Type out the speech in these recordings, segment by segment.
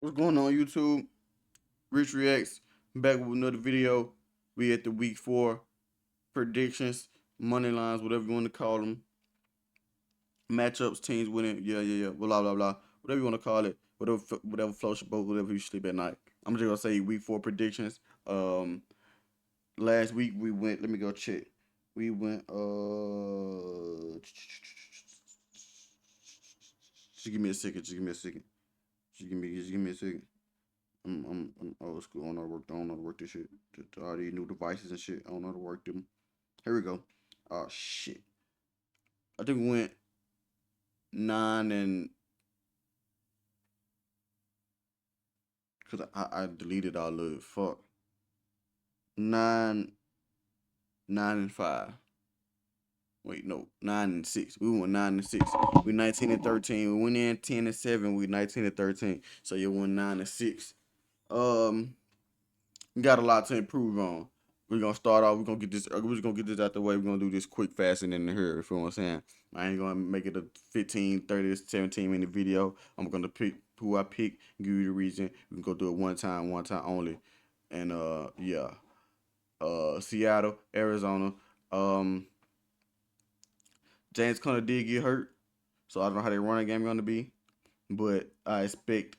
What's going on, YouTube? Rich Reacts back with another video. We at the week 4 predictions, money lines, whatever you want to call them, matchups, teams winning, yeah, blah blah blah, whatever you want to call it, whatever floats your boat, whatever you sleep at night. I'm just gonna say week 4 predictions. Last week we went. Let me go check. We went. Just give me a second. Just give me a second. Just give me a second. I'm old school. I don't know how to work this shit. All these new devices and shit. I don't know how to work them. Here we go. Oh shit. I think we went 9 and because I deleted all of it. Fuck. 9 9 and 5. Wait, no, 9 and 6. We went 9 and 6. We 19 and 13. We went in 10 and 7. We 19 and 13. So you won 9 and 6. Um, we got a lot to improve on. We're gonna start off. We're gonna get this. We're just gonna get this out the way. We're gonna do this quick, fast, and in here. You feel what I'm saying? I ain't gonna make it a 15, 30, 17 minute video. I'm gonna pick who I pick, give you the reason. We can go do it one time only. And yeah. Seattle, Arizona. Um, James Conner did get hurt, so I don't know how their running game gonna be. But I expect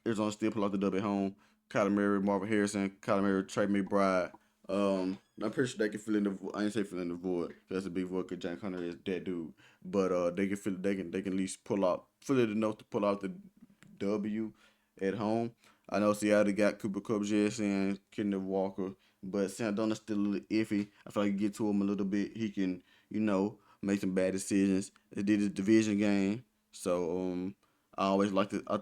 Arizona still pull out the dub at home. Kyler Murray, Marvin Harrison, Kyler Murray, Trey McBride. I'm pretty sure they can fill in the. I ain't say fill in the void. That's a big void because James Conner is that dude. But they can fill. They can at least fill it enough to pull out the W at home. I know Seattle got Cooper Kupp, and Kenneth Walker, but Sam Darnold's still a little iffy. I feel like you get to him a little bit, he can, make some bad decisions. They did his division game, so I always like to. I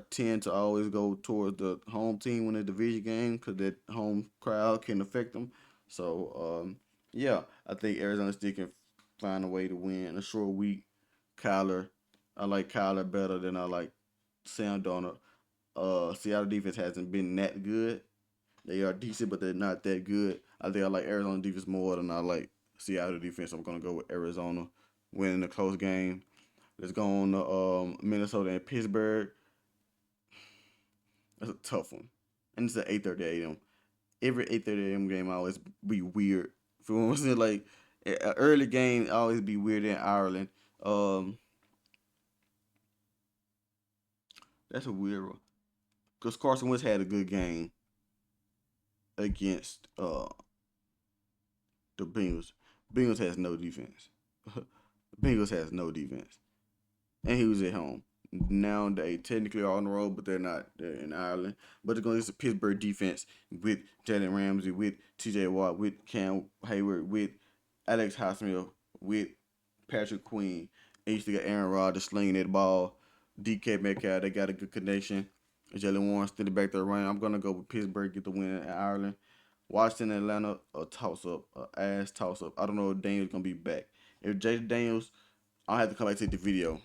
tend to always go towards the home team when the division game because that home crowd can affect them. So yeah, I think Arizona still can find a way to win in a short week. Kyler, I like Kyler better than I like Sam Darnold. Seattle defense hasn't been that good. They are decent, but they're not that good. I think I like Arizona defense more than I like Seattle defense. I'm gonna go with Arizona winning the close game. Let's go on to Minnesota and Pittsburgh. That's a tough one, and it's at 8:30 a.m. Every 8:30 a.m. game always be weird. For what I'm saying, like an early game always be weird in Ireland. Um, that's a weird one because Carson Wentz had a good game against the Bengals. Bengals has no defense. Bengals has no defense, and he was at home. Now they technically are on the road, but they're not. They're in Ireland. But they're going to get the Pittsburgh defense with Jalen Ramsey, with T.J. Watt, with Cam Hayward, with Alex Highsmith, with Patrick Queen. And you still got Aaron Rodgers slinging that ball. DK Metcalf, they got a good connection. Jalen Warren still back there running. I'm gonna go with Pittsburgh, get the win in Ireland. Washington, Atlanta, a toss up, a ass toss up. I don't know if Daniels gonna be back. If Jaden Daniels, I'll have to come back to the video.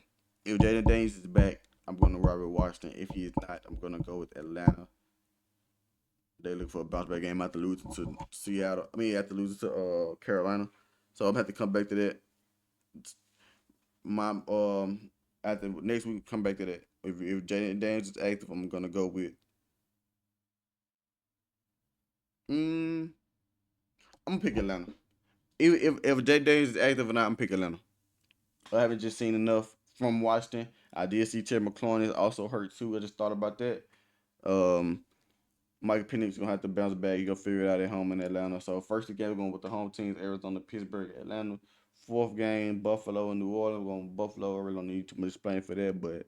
If Jaden Daniels is back, I'm gonna ride with Washington. If he is not, I'm gonna go with Atlanta. They look for a bounce back game after losing to Seattle. I mean, after losing to Carolina. So I'm gonna have to come back to that. My after next week, come back to that. If Jaden Daniels is active, I'm gonna go with. Mm, I'm gonna pick Atlanta. If Jaden Daniels is active or not, I'm picking Atlanta. I haven't just seen enough from Washington. I did see Terry McLaurin is also hurt too. I just thought about that. Um, Mike Penix gonna have to bounce back. He gonna figure it out at home in Atlanta. So first again, we're going with the home teams: Arizona, Pittsburgh, Atlanta. Fourth game, Buffalo and New Orleans. We're going Buffalo. I really don't need too much explaining for that, but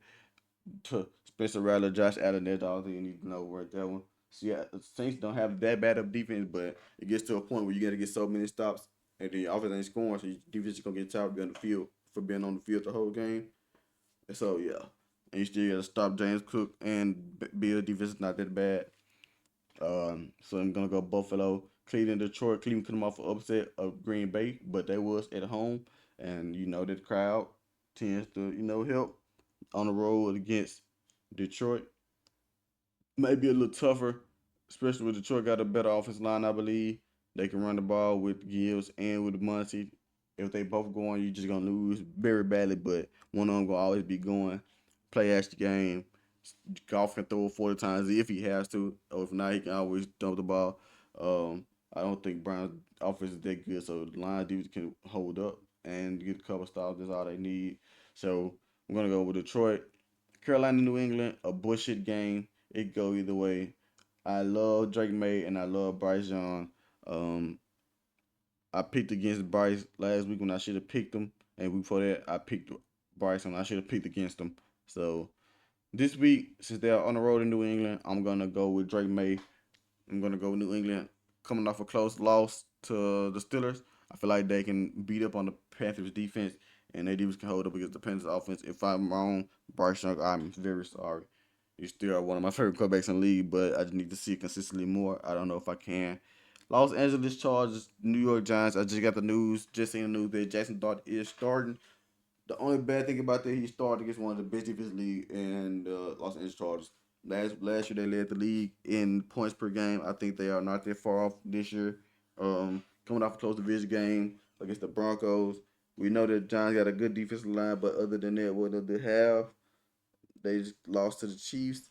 to Spencer Rattler, Josh Allen, that's all you need to know right there one. So yeah, the Saints don't have that bad of defense, but it gets to a point where you gotta get so many stops and the offense ain't scoring, so your defense is gonna get tired of being on the field for being on the field the whole game. And so yeah. And you still gotta stop James Cook and Bill defense is not that bad. So I'm gonna go Buffalo, Cleveland, Detroit. Cleveland come off an upset of Green Bay, but they was at home, and that crowd tends to help on the road against Detroit. Maybe a little tougher, especially with Detroit got a better offense line. I believe they can run the ball with Gibbs and with Muncie. If they both going, you just gonna lose very badly. But one of them gonna always be going, play action game. Goff can throw it 40 times if he has to, or if not, he can always dump the ball. Um, I don't think Brown's offense is that good, so the line dudes can hold up and get a couple stops. That's all they need. So I'm gonna go with Detroit. Carolina, New England, a bullshit game. It go either way. I love Drake May and I love Bryce Young. Um, I picked against Bryce last week when I should have picked him, and before that I picked Bryce and I should have picked against him. So this week, since they're on the road in New England, I'm gonna go with Drake May. I'm gonna go with New England, coming off a close loss to the Steelers. I feel like they can beat up on the Panthers defense, and they defense can hold up against the Panthers offense. If I'm wrong, Bryce Young, I'm very sorry. He's still one of my favorite quarterbacks in the league, but I just need to see it consistently more. I don't know if I can. Los Angeles Chargers, New York Giants. I just got the news, just seen the news that Jackson Dart is starting. The only bad thing about that, he started against one of the best defense league in the Los Angeles Chargers. Last year they led the league in points per game. I think they are not that far off this year. Coming off a close division game against the Broncos. We know that Giants got a good defensive line, but other than that, what do they have? They just lost to the Chiefs.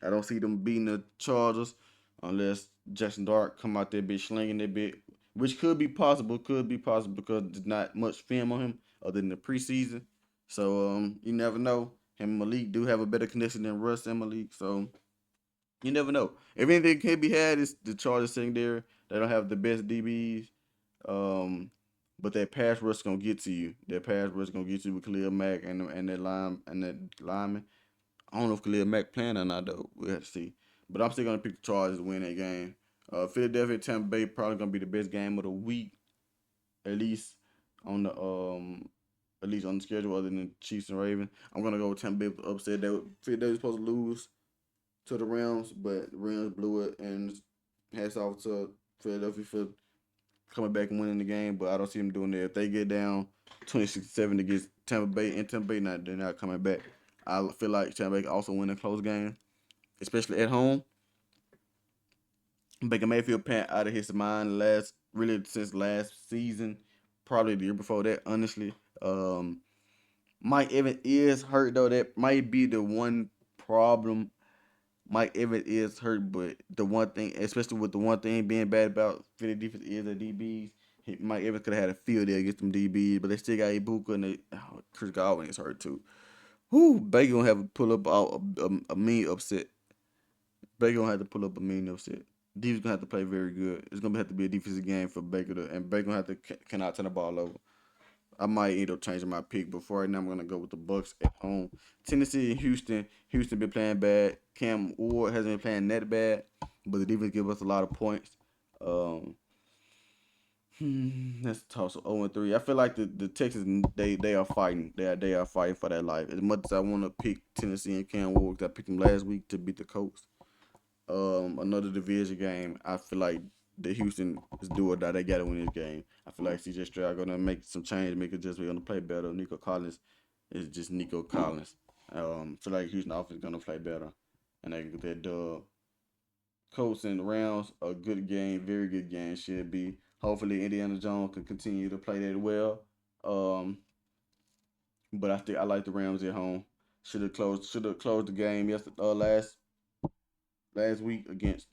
I don't see them beating the Chargers unless Jackson Dart come out there bit slinging that bit, which could be possible because there's not much film on him other than the preseason. So you never know. Him and Malik do have a better connection than Russ and Malik, so you never know. If anything can be had, is the Chargers sitting there. They don't have the best DBs, um, but that pass rush gonna get to you. That pass rush gonna get you with Khalil Mack and that lineman. I don't know if Khalil Mack playing or not though. We have to see. But I'm still gonna pick the Chargers to win that game. Philadelphia Tampa Bay probably gonna be the best game of the week, at least on the schedule, other than Chiefs and Ravens. I'm gonna go with Tampa Bay upset. Philadelphia was supposed to lose to the Rams, but the Rams blew it, and hats off to Philadelphia for coming back and winning the game. But I don't see them doing that. If they get down 26-7 against Tampa Bay, and Tampa Bay they're not coming back. I feel like Tampa Bay can also win a close game, especially at home. Baker Mayfield pant out of his mind really since last season, probably the year before that. Honestly, Mike Evans is hurt though. That might be the one problem. Mike Evans is hurt, but the one thing, especially with the one thing being bad about Philly defense is the DBs. Mike Evans could have had a field day against them DBs, but they still got Ibuka and Chris Godwin is hurt too. Whoo, Baker gonna have to pull up a mean upset. Baker gonna have to pull up a mean upset. Defense gonna have to play very good. It's gonna have to be a defensive game for Baker and Baker gonna have to cannot turn the ball over. I might end up changing my pick, but for right now I'm gonna go with the Bucks at home. Tennessee and Houston. Houston been playing bad. Cam Ward hasn't been playing that bad, but the defense give us a lot of points. Um, that's tough. So 0-3. I feel like the Texans they are fighting. They are fighting for that life. As much as I want to pick Tennessee and Cam Ward, I picked them last week to beat the Colts. Another division game. I feel like the Houston is do or die. They gotta win this game. I feel like CJ Stroud gonna make some change, make adjustment, gonna play better. Nico Collins is just Nico Collins. Feel like Houston offense gonna play better, and they get that dub. Colts and Rams, a good game, very good game should be. Hopefully Indiana Jones can continue to play that well. Um, but I think I like the Rams at home. Should have closed the game yesterday last week against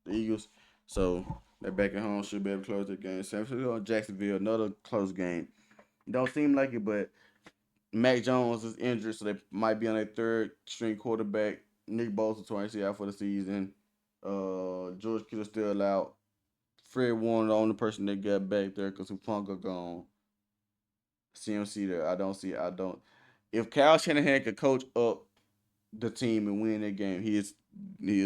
the Eagles. So they're back at home, should be able to close the game. San Francisco and Jacksonville, another close game. Don't seem like it, but Mac Jones is injured, so they might be on their third string quarterback. Nick Bosa twice out for the season. George Kittle still out. Fred Warner, the only person that got back there because Hufunga gone. CMC there. I don't see. I don't. If Kyle Shanahan could coach up the team and win that game, he is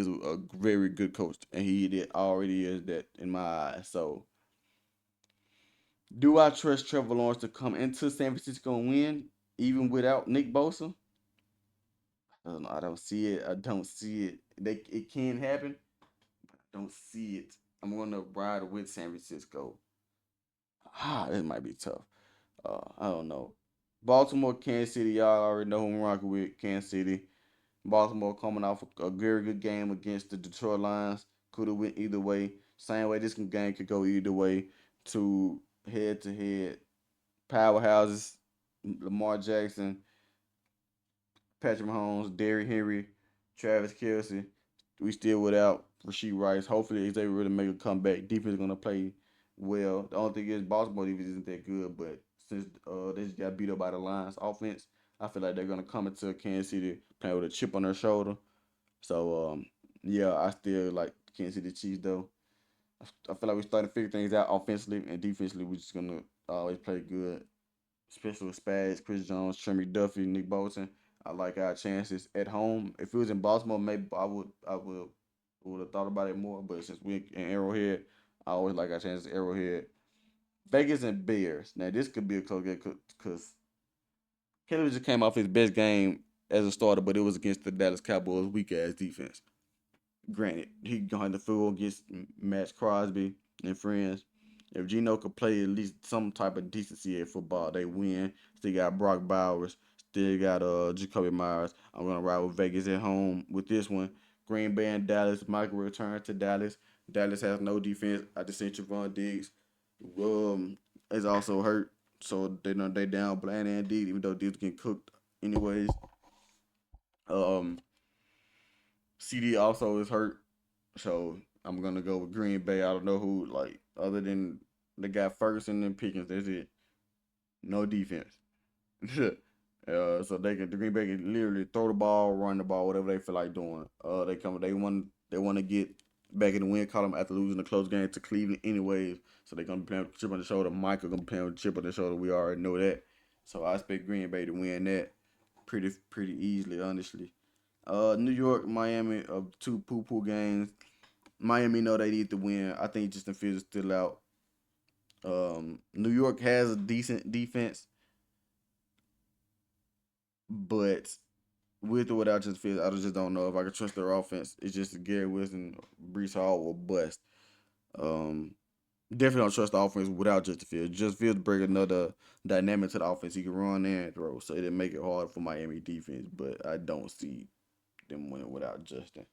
a very good coach, and already is that in my eyes. So, do I trust Trevor Lawrence to come into San Francisco and win, even without Nick Bosa? I don't know. I don't see it. I don't see it. It can happen. I don't see it. I'm gonna ride with San Francisco. This might be tough. I don't know. Baltimore, Kansas City. Y'all already know who I'm rocking with. Kansas City. Baltimore coming off a very good game against the Detroit Lions. Could have went either way. Same way this game could go either way. To head to head powerhouses. Lamar Jackson, Patrick Mahomes, Derrick Henry, Travis Kelce. We still without Rasheed Rice. Hopefully, they really make a comeback. Defense is gonna play well. The only thing is Baltimore defense isn't that good, but since they just got beat up by the Lions offense, I feel like they're gonna come into Kansas City playing with a chip on their shoulder. So yeah, I still like Kansas City Chiefs though. I feel like we're starting to figure things out offensively and defensively. We're just gonna always play good, especially with Spags, Chris Jones, Trey Duffy, Nick Bolton. I like our chances at home. If it was in Baltimore, maybe I would have thought about it more. But since we're in Arrowhead, I always like our chances at Arrowhead. Vegas and Bears. Now this could be a close game because Kelly just came off his best game as a starter, but it was against the Dallas Cowboys' weak ass defense. Granted, he going to field against Max Crosby and friends. If Gino could play at least some type of decency at football, they win. Still got Brock Bowers. Still got Jacoby Myers. I'm gonna ride with Vegas at home with this one. Green Bay and Dallas. Michael returned to Dallas. Dallas has no defense. I just sent Javon Diggs. Is also hurt, so they down Bland and Diggs, even though Diggs getting cooked anyways. Um, CD also is hurt. So I'm gonna go with Green Bay. I don't know who like other than the guy Ferguson and Pickens. That's it. No defense. So the Green Bay can literally throw the ball, run the ball, whatever they feel like doing. They want to get back in the win column after losing the close game to Cleveland anyways. So they're gonna be playing with chip on the shoulder. Michael gonna be playing with chip on the shoulder. We already know that. So I expect Green Bay to win that pretty easily, honestly. New York, Miami, two poo games. Miami know they need to win. I think Justin Fields is still out. New York has a decent defense, but with or without Justin Fields, I just don't know if I can trust their offense. It's just Gary Wilson, Brees Hall will bust. Um, Definitely don't trust the offense without Justin Fields. Justin Fields bring another dynamic to the offense. He can run and throw, so it'll make it hard for Miami defense. But I don't see them winning without Justin.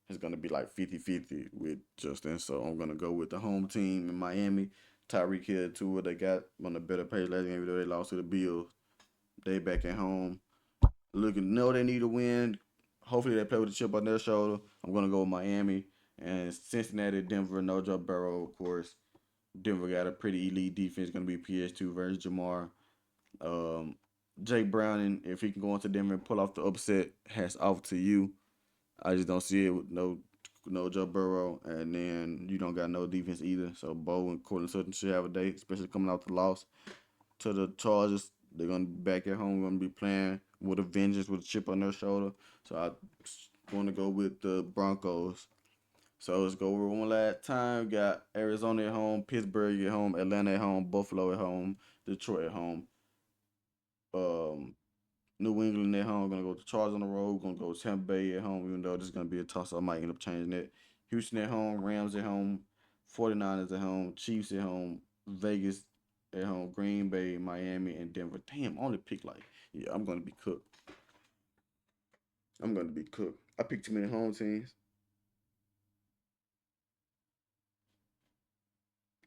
It's gonna be like 50-50 with Justin. So I'm gonna go with the home team in Miami. Tyreek Hill too. They got on a better page last game, even though they lost to the Bills. They back at home. Looking know they need to win. Hopefully they play with a chip on their shoulder. I'm gonna go with Miami and Cincinnati, Denver, no Joe Burrow, of course. Denver got a pretty elite defense. Gonna be PS2 versus Jamar. Um, Jake Browning, if he can go into Denver and pull off the upset, hats off to you. I just don't see it with no Joe Burrow, and then you don't got no defense either. So Bo and Cortland Sutton should have a day, especially coming out the loss to the Chargers. They're gonna be back at home. Gonna be playing with a vengeance, with a chip on their shoulder. So I want to go with the Broncos. So let's go over one last time. Got Arizona at home, Pittsburgh at home, Atlanta at home, Buffalo at home, Detroit at home. Um, New England at home, gonna go to Chargers on the road, gonna go to Tampa Bay at home, even though this is gonna be a toss up. I might end up changing that. Houston at home, Rams at home, 49ers at home, Chiefs at home, Vegas at home, Green Bay, Miami, and Denver. Damn, I only pick like, yeah, I'm gonna be cooked. I'm gonna be cooked. I picked too many home teams.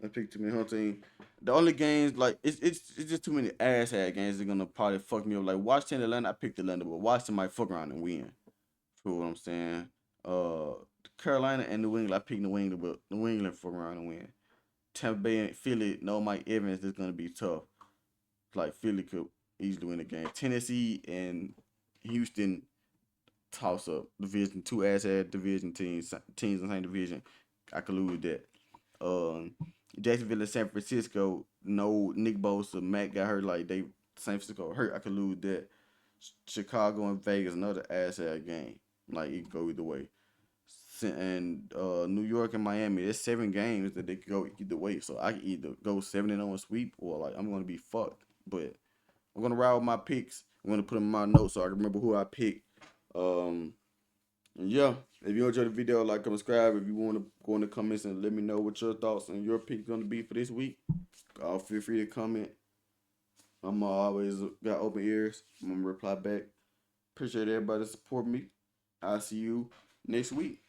I picked too many home teams. The only games like it's just too many ass hat games that are gonna probably fuck me up. Like Washington, Atlanta, I picked Atlanta, but Washington might fuck around and win. Feel what I'm saying? Uh, Carolina and New England. I picked New England, but New England fuck around and win. Tampa Bay and Philly. No Mike Evans is gonna be tough. Like Philly could easily win the game. Tennessee and Houston toss up division two ass division teams in the same division. I could lose that. Um, Jacksonville and San Francisco. No Nick Bosa. Matt got hurt. Like they San Francisco hurt. I could lose that. Chicago and Vegas another ass game. Like it could go either way. And New York and Miami. There's 7 games that they could go either way. So I can either go 7-0 and sweep, or like I'm gonna be fucked. But I'm gonna ride with my picks. I'm gonna put them in my notes so I can remember who I picked. Um, and yeah, if you enjoyed the video, like, comment, subscribe. If you want to go in the comments and let me know what your thoughts and your pick gonna be for this week, feel free to comment. I'm always got open ears. I'm gonna reply back. Appreciate everybody that support me. I'll see you next week.